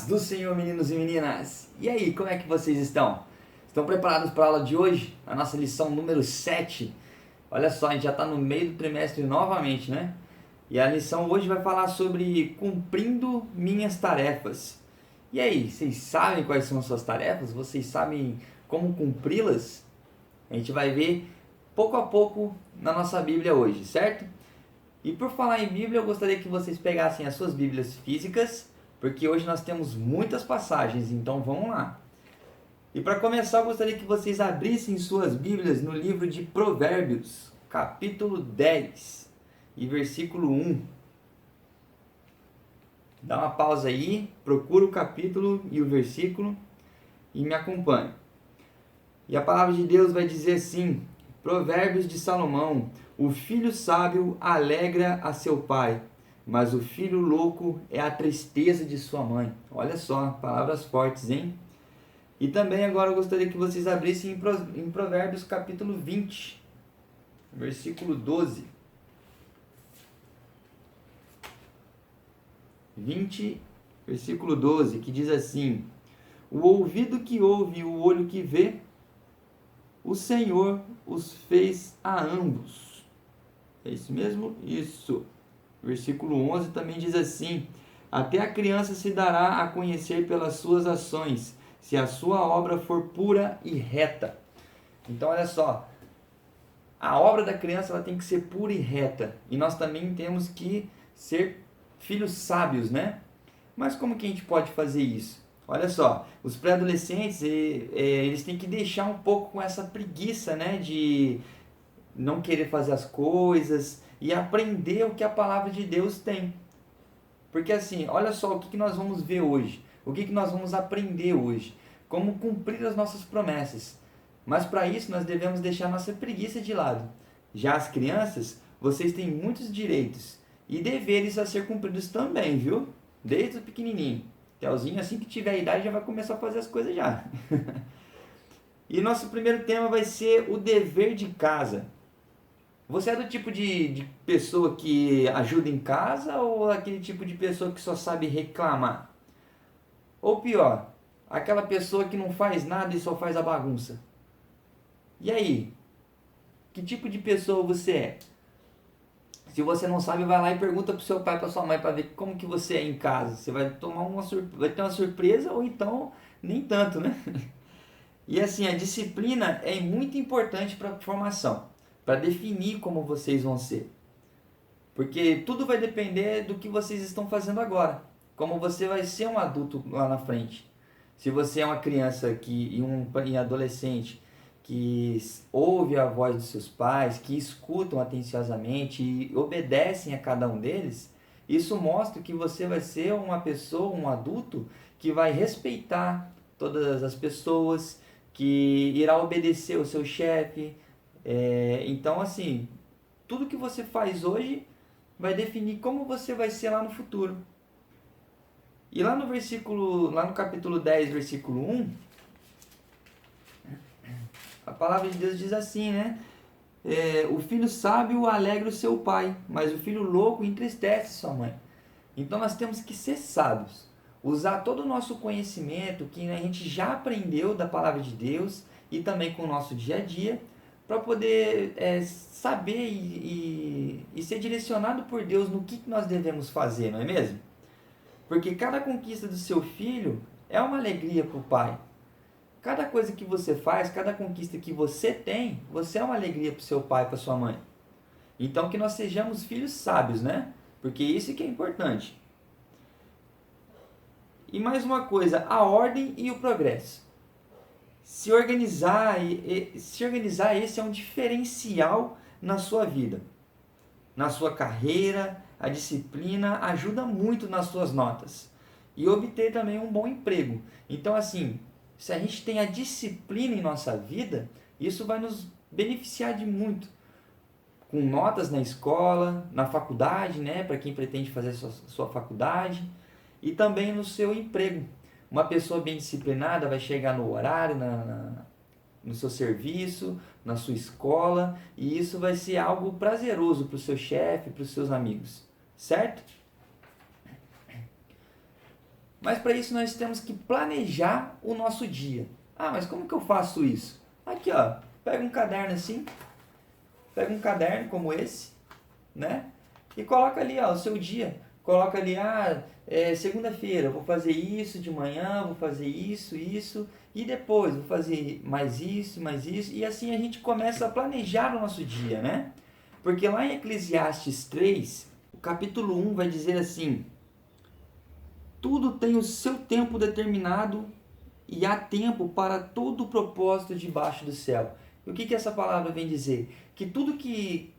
do Senhor, meninos e meninas! E aí, como é que vocês estão? Estão preparados para a aula de hoje? A nossa lição número 7. Olha só, a gente já está no meio do trimestre novamente, né? E a lição hoje vai falar sobre cumprindo minhas tarefas. E aí, vocês sabem quais são as suas tarefas? Vocês sabem como cumpri-las? A gente vai ver pouco a pouco na nossa Bíblia hoje, certo? E por falar em Bíblia, eu gostaria que vocês pegassem as suas Bíblias físicas, porque hoje nós temos muitas passagens, então vamos lá. E para começar, eu gostaria que vocês abrissem suas Bíblias no livro de Provérbios, capítulo 10 e versículo 1. Dá uma pausa aí, procura o capítulo e o versículo e me acompanhe. E a palavra de Deus vai dizer assim, Provérbios de Salomão: o filho sábio alegra a seu pai, mas o filho louco é a tristeza de sua mãe. Olha só, palavras fortes, hein? E também agora eu gostaria que vocês abrissem em Provérbios capítulo 20, versículo 12. 20, versículo 12, que diz assim: o ouvido que ouve e o olho que vê, o Senhor os fez a ambos. É isso mesmo? Isso. Versículo 11 também diz assim: até a criança se dará a conhecer pelas suas ações, se a sua obra for pura e reta. Então olha só, a obra da criança ela tem que ser pura e reta. E nós também temos que ser filhos sábios, né? Mas como que a gente pode fazer isso? Olha só, os pré-adolescentes, eles têm que deixar um pouco com essa preguiça, né? De não querer fazer as coisas e aprender o que a palavra de Deus tem. Porque assim, olha só o que nós vamos ver hoje. O que nós vamos aprender hoje. Como cumprir as nossas promessas. Mas para isso nós devemos deixar nossa preguiça de lado. Já as crianças, vocês têm muitos direitos e deveres a ser cumpridos também, viu? Desde o pequenininho. Telzinho, assim que tiver a idade, já vai começar a fazer as coisas já. E nosso primeiro tema vai ser o dever de casa. Você é do tipo de pessoa que ajuda em casa ou aquele tipo de pessoa que só sabe reclamar? Ou pior, aquela pessoa que não faz nada e só faz a bagunça? E aí? Que tipo de pessoa você é? Se você não sabe, vai lá e pergunta pro seu pai, pra sua mãe, para ver como que você é em casa. Você vai vai ter uma surpresa ou então nem tanto, né? E assim, a disciplina é muito importante para a formação, para definir como vocês vão ser. Porque tudo vai depender do que vocês estão fazendo agora. Como você vai ser um adulto lá na frente. Se você é uma criança e um adolescente que ouve a voz dos seus pais, que escutam atenciosamente e obedecem a cada um deles, isso mostra que você vai ser uma pessoa, um adulto, que vai respeitar todas as pessoas, que irá obedecer o seu chefe. Então, assim, tudo que você faz hoje vai definir como você vai ser lá no futuro. E lá no capítulo 10, versículo 1, a palavra de Deus diz assim, né? O filho sábio alegra o seu pai, mas o filho louco entristece sua mãe. Então nós temos que ser sábios, usar todo o nosso conhecimento que a gente já aprendeu da palavra de Deus e também com o nosso dia a dia, para poder saber e ser direcionado por Deus no que nós devemos fazer, não é mesmo? Porque cada conquista do seu filho é uma alegria para o pai. Cada coisa que você faz, cada conquista que você tem, você é uma alegria para o seu pai, para sua mãe. Então que nós sejamos filhos sábios, né? Porque isso que é importante. E mais uma coisa, a ordem e o progresso. Se organizar, esse é um diferencial na sua vida. Na sua carreira, a disciplina ajuda muito nas suas notas. E obter também um bom emprego. Então assim, se a gente tem a disciplina em nossa vida, isso vai nos beneficiar de muito. Com notas na escola, na faculdade, né, para quem pretende fazer sua faculdade, e também no seu emprego. Uma pessoa bem disciplinada vai chegar no horário, no seu serviço, na sua escola, e isso vai ser algo prazeroso para o seu chefe, para os seus amigos, certo? Mas para isso nós temos que planejar o nosso dia. Ah, mas como que eu faço isso? Aqui, ó, pega um caderno assim, pega um caderno como esse, né? E coloca ali, ó, o seu dia. Coloca ali, segunda-feira, vou fazer isso de manhã, vou fazer isso, e depois vou fazer mais isso, e assim a gente começa a planejar o nosso dia, né? Porque lá em Eclesiastes 3, o capítulo 1 vai dizer assim: tudo tem o seu tempo determinado e há tempo para todo o propósito debaixo do céu. E o que essa palavra vem dizer? Que tudo que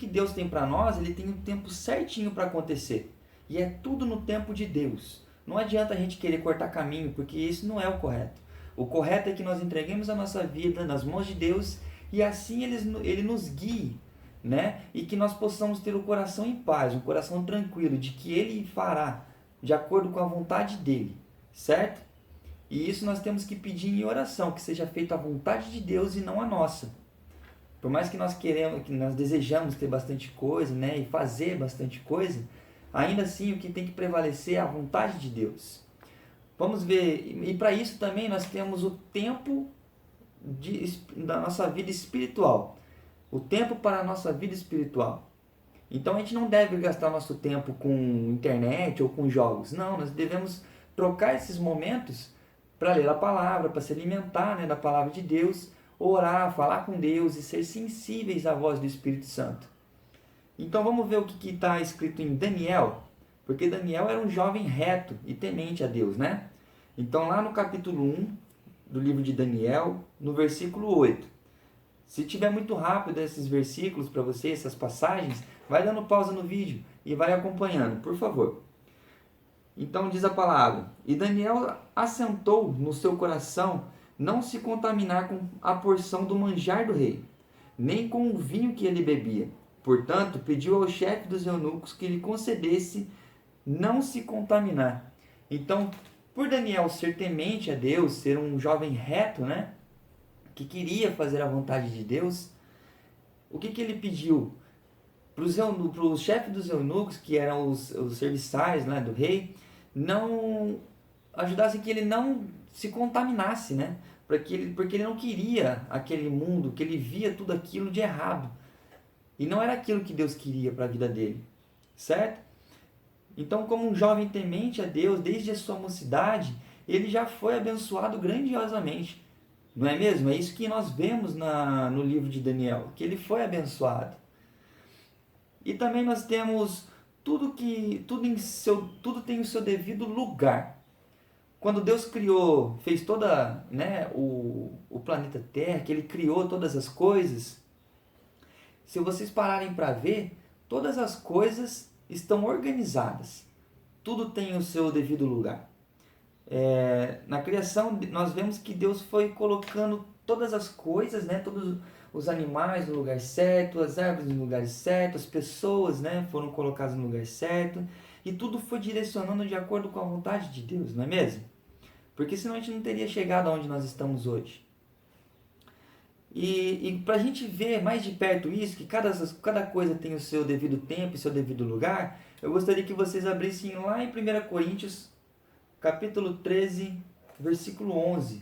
Deus tem para nós, ele tem um tempo certinho para acontecer. E é tudo no tempo de Deus. Não adianta a gente querer cortar caminho, porque isso não é o correto. O correto é que nós entreguemos a nossa vida nas mãos de Deus e assim ele nos guie, né? E que nós possamos ter o coração em paz, um coração tranquilo, de que Ele fará de acordo com a vontade dEle, certo? E isso nós temos que pedir em oração, que seja feita a vontade de Deus e não a nossa. Por mais que nós desejamos ter bastante coisa, né, e fazer bastante coisa, ainda assim o que tem que prevalecer é a vontade de Deus. Vamos ver, e para isso também nós temos o tempo da nossa vida espiritual. O tempo para a nossa vida espiritual. Então a gente não deve gastar nosso tempo com internet ou com jogos. Não, nós devemos trocar esses momentos para ler a palavra, para se alimentar, né, da palavra de Deus, orar, falar com Deus e ser sensíveis à voz do Espírito Santo. Então vamos ver o que está escrito em Daniel, porque Daniel era um jovem reto e temente a Deus, né? Então lá no capítulo 1 do livro de Daniel, no versículo 8. Se tiver muito rápido esses versículos para você, essas passagens, vai dando pausa no vídeo e vai acompanhando, por favor. Então diz a palavra: e Daniel assentou no seu coração não se contaminar com a porção do manjar do rei, nem com o vinho que ele bebia. Portanto, pediu ao chefe dos eunucos que lhe concedesse não se contaminar. Então, por Daniel ser temente a Deus, ser um jovem reto, né, que queria fazer a vontade de Deus, o que ele pediu? Para o chefe dos eunucos, que eram os serviçais, né, do rei, não ajudassem que ele não se contaminasse, né? Porque ele não queria aquele mundo, que ele via tudo aquilo de errado. E não era aquilo que Deus queria para a vida dele, certo? Então, como um jovem temente a Deus, desde a sua mocidade, ele já foi abençoado grandiosamente. Não é mesmo? É isso que nós vemos no livro de Daniel, que ele foi abençoado. E também nós temos tudo tem o seu devido lugar. Quando Deus criou, fez toda, né, o planeta Terra, que ele criou todas as coisas, se vocês pararem para ver, todas as coisas estão organizadas. Tudo tem o seu devido lugar. Na criação, nós vemos que Deus foi colocando todas as coisas, né, todos os animais no lugar certo, as árvores no lugar certo, as pessoas, né, foram colocadas no lugar certo, e tudo foi direcionando de acordo com a vontade de Deus, não é mesmo? Porque senão a gente não teria chegado aonde nós estamos hoje. E para a gente ver mais de perto isso, que cada coisa tem o seu devido tempo e seu devido lugar, eu gostaria que vocês abrissem lá em 1 Coríntios, capítulo 13, versículo 11,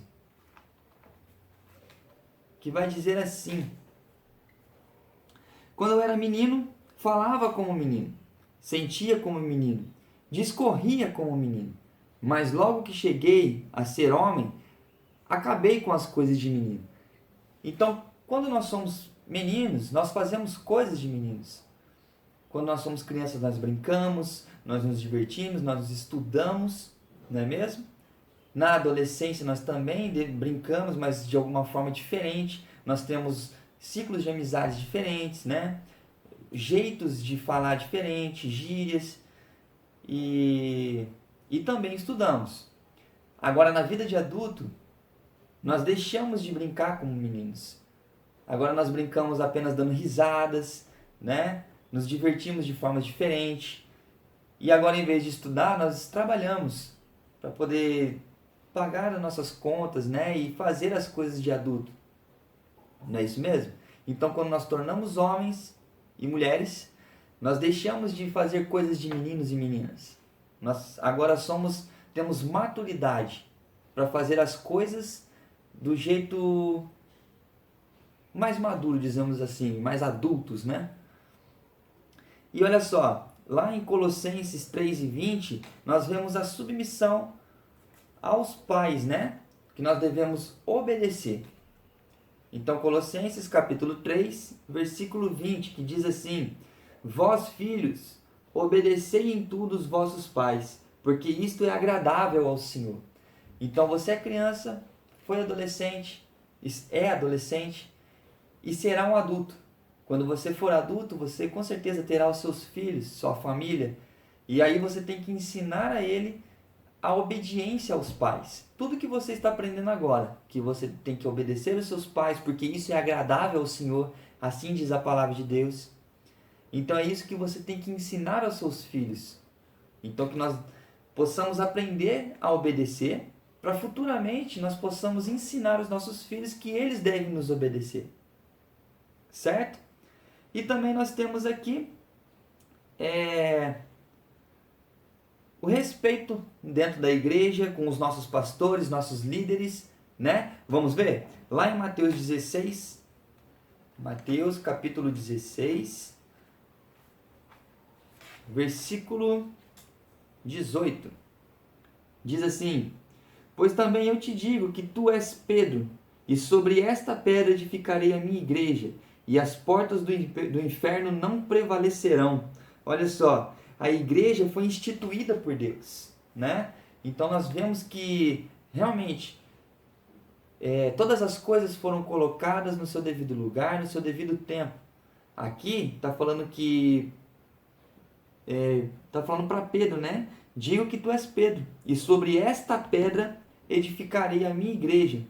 que vai dizer assim: quando eu era menino, falava como menino, sentia como menino, discorria como menino, mas logo que cheguei a ser homem, acabei com as coisas de menino. Então, quando nós somos meninos, nós fazemos coisas de meninos. Quando nós somos crianças, nós brincamos, nós nos divertimos, nós estudamos, não é mesmo? Na adolescência, nós também brincamos, mas de alguma forma diferente. Nós temos ciclos de amizades diferentes, né? Jeitos de falar diferentes, gírias, e também estudamos. Agora, na vida de adulto, nós deixamos de brincar como meninos. Agora nós brincamos apenas dando risadas, né? Nos divertimos de forma diferente. E agora, em vez de estudar, nós trabalhamos para poder pagar as nossas contas, né? E fazer as coisas de adulto. Não é isso mesmo? Então, quando nós tornamos homens e mulheres, nós deixamos de fazer coisas de meninos e meninas. Nós agora somos temos maturidade para fazer as coisas do jeito mais maduro, dizemos assim, mais adultos, né? E olha só, lá em Colossenses 3:20, nós vemos a submissão aos pais, né? Que nós devemos obedecer. Então, Colossenses capítulo 3, versículo 20, que diz assim: Vós, filhos, obedecei em tudo os vossos pais, porque isto é agradável ao Senhor. Então, você é criança, foi adolescente, é adolescente e será um adulto. Quando você for adulto, você com certeza terá os seus filhos, sua família, e aí você tem que ensinar a ele a obediência aos pais. Tudo que você está aprendendo agora, que você tem que obedecer aos seus pais, porque isso é agradável ao Senhor, assim diz a palavra de Deus. Então é isso que você tem que ensinar aos seus filhos. Então que nós possamos aprender a obedecer, para futuramente nós possamos ensinar aos nossos filhos que eles devem nos obedecer. Certo? E também nós temos aqui o respeito dentro da igreja com os nossos pastores, nossos líderes, né? Vamos ver? Lá em Mateus 16, Mateus capítulo 16, versículo 18. Diz assim: Pois também eu te digo que tu és Pedro, e sobre esta pedra edificarei a minha igreja, e as portas do inferno não prevalecerão. Olha só, a igreja foi instituída por Deus, né? Então nós vemos que realmente todas as coisas foram colocadas no seu devido lugar, no seu devido tempo. Aqui está falando que está falando para Pedro, né? Digo que tu és Pedro, e sobre esta pedra edificarei a minha igreja,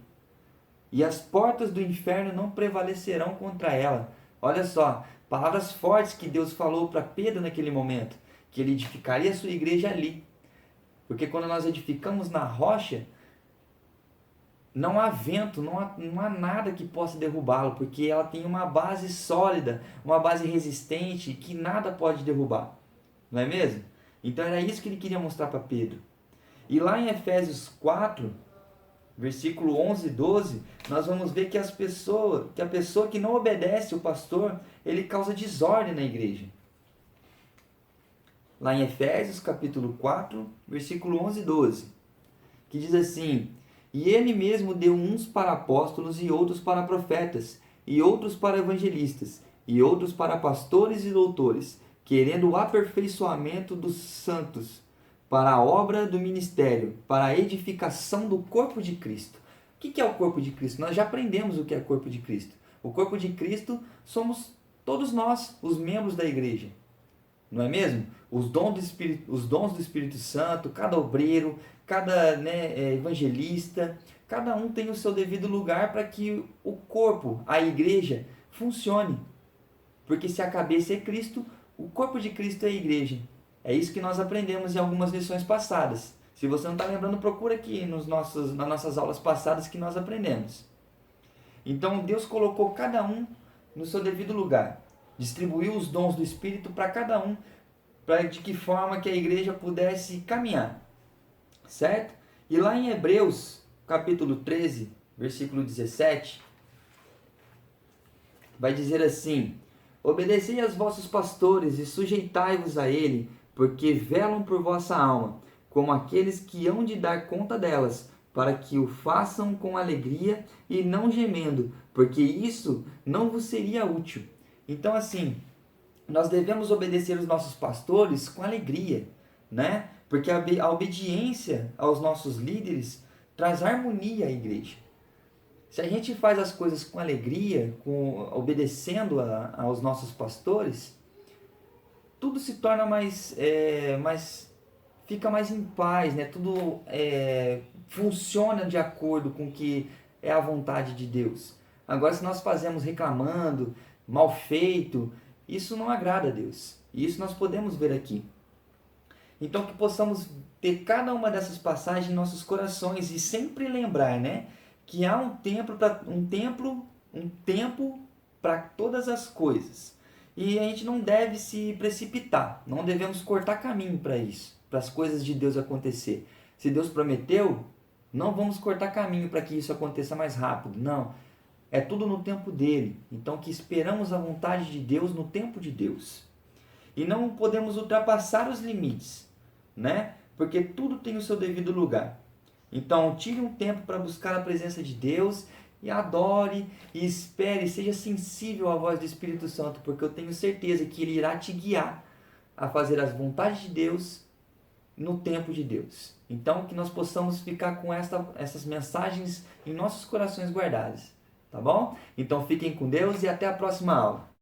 e as portas do inferno não prevalecerão contra ela. Olha só, palavras fortes que Deus falou para Pedro naquele momento, que ele edificaria a sua igreja ali. Porque quando nós edificamos na rocha, não há vento, não há nada que possa derrubá-lo, porque ela tem uma base sólida, uma base resistente, que nada pode derrubar. Não é mesmo? Então era isso que ele queria mostrar para Pedro. E lá em Efésios 4, versículo 11 e 12, nós vamos ver que a pessoa que não obedece o pastor, ele causa desordem na igreja. Lá em Efésios capítulo 4, versículo 11 e 12, que diz assim: E ele mesmo deu uns para apóstolos, e outros para profetas, e outros para evangelistas, e outros para pastores e doutores, querendo o aperfeiçoamento dos santos, para a obra do ministério, para a edificação do corpo de Cristo. O que é o corpo de Cristo? Nós já aprendemos o que é o corpo de Cristo. O corpo de Cristo somos todos nós, os membros da igreja. Não é mesmo? Os dons do Espírito Santo, cada obreiro, cada evangelista, cada um tem o seu devido lugar para que o corpo, a igreja, funcione. Porque se a cabeça é Cristo, o corpo de Cristo é a igreja. É isso que nós aprendemos em algumas lições passadas. Se você não está lembrando, procura aqui nas nossas aulas passadas que nós aprendemos. Então Deus colocou cada um no seu devido lugar. Distribuiu os dons do Espírito para cada um, de que forma que a igreja pudesse caminhar. Certo? E lá em Hebreus, capítulo 13, versículo 17, vai dizer assim: Obedecei aos vossos pastores e sujeitai-vos a ele, porque velam por vossa alma, como aqueles que hão de dar conta delas, para que o façam com alegria e não gemendo, porque isso não vos seria útil. Então, assim, nós devemos obedecer os nossos pastores com alegria, né? Porque a obediência aos nossos líderes traz harmonia à igreja. Se a gente faz as coisas com alegria, obedecendo aos nossos pastores, tudo se torna fica mais em paz, né? Tudo funciona de acordo com o que é a vontade de Deus. Agora, se nós fazemos reclamando, mal feito, isso não agrada a Deus. E isso nós podemos ver aqui. Então, que possamos ter cada uma dessas passagens em nossos corações e sempre lembrar, né, que há um tempo para todas as coisas. E a gente não deve se precipitar, não devemos cortar caminho para isso, para as coisas de Deus acontecer. Se Deus prometeu, não vamos cortar caminho para que isso aconteça mais rápido. Não. É tudo no tempo dele. Então, que esperamos a vontade de Deus no tempo de Deus. E não podemos ultrapassar os limites, né? Porque tudo tem o seu devido lugar. Então, tire um tempo para buscar a presença de Deus e adore e espere, seja sensível à voz do Espírito Santo, porque eu tenho certeza que ele irá te guiar a fazer as vontades de Deus no tempo de Deus. Então, que nós possamos ficar com essas mensagens em nossos corações guardadas, tá bom? Então, fiquem com Deus e até a próxima aula.